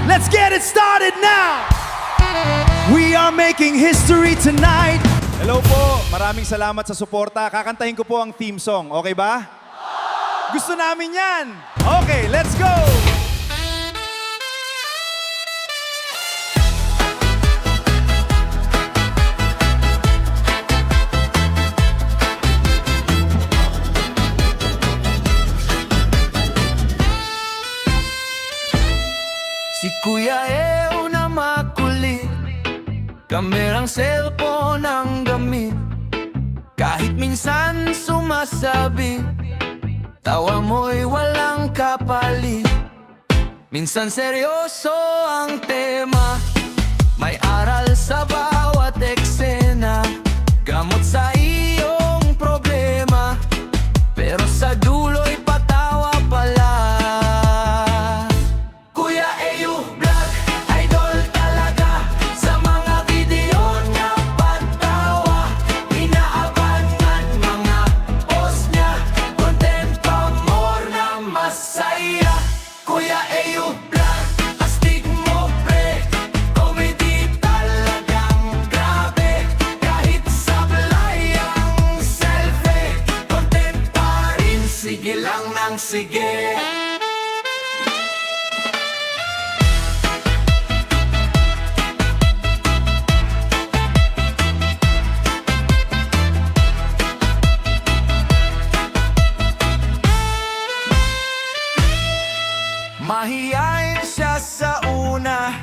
Let's get it started now! We are making history tonight. Hello po, maraming salamat sa suporta. Kakantahin ko po ang theme song, okay ba? Gusto namin yan! Okay, let's go! Si Kuya Eo na makulit, kamerang cellphone ang gamit. Kahit minsan sumasabi, tawa mo'y walang kapalit. Minsan seryoso ang tema, may aral sa bawat eksena. Gamot sa iyong problema, pero sa dulo'y patawa pala. Kuya Eo Vlog, idol talaga. Sa mga video niya patawa, inaabangan mga post niya. Content pa more na masaya. Kuya Eo Vlog, astig mo pre, comedy talagang grabe. Kahit sablay ang selfie, content pa rin, sige lang nang sige. Mahiyain siya sa una,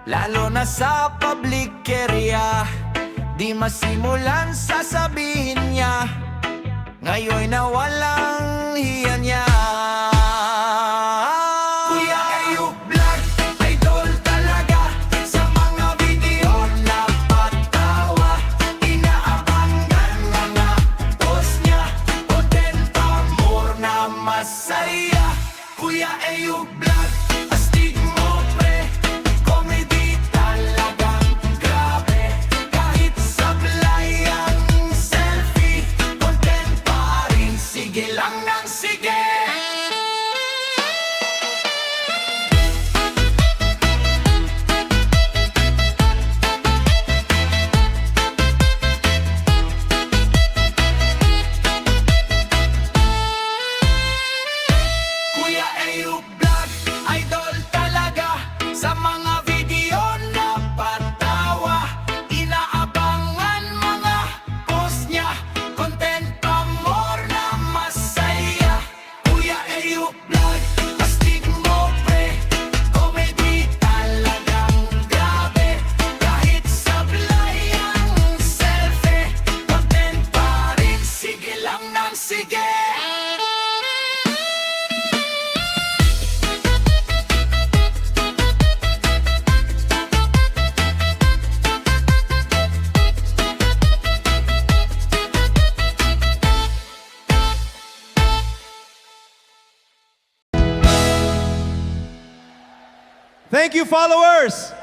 lalo na sa public area. Di masimulan sasabihin niya, ngayon na walang hiya niya. Kuya Eo Vlog, idol talaga. Sa mga video na patawa, inaabangan mga post niya. Content pa more na masaya. Kuya Eo Vlog, astig mo pre, comedy talagang grabe. Kahit sablay ang selfie, content pa rin, sige lang nang sige. Kuya Eo Vlog, idol talaga. Sa mga video na patawa, inaabangan mga post niya. Content pa more na masaya. Kuya Eo Vlog, astig mo pre, comedy talagang grabe. Kahit sablay ang selfie, content pa rin, sige lang nang sige. Thank you, followers!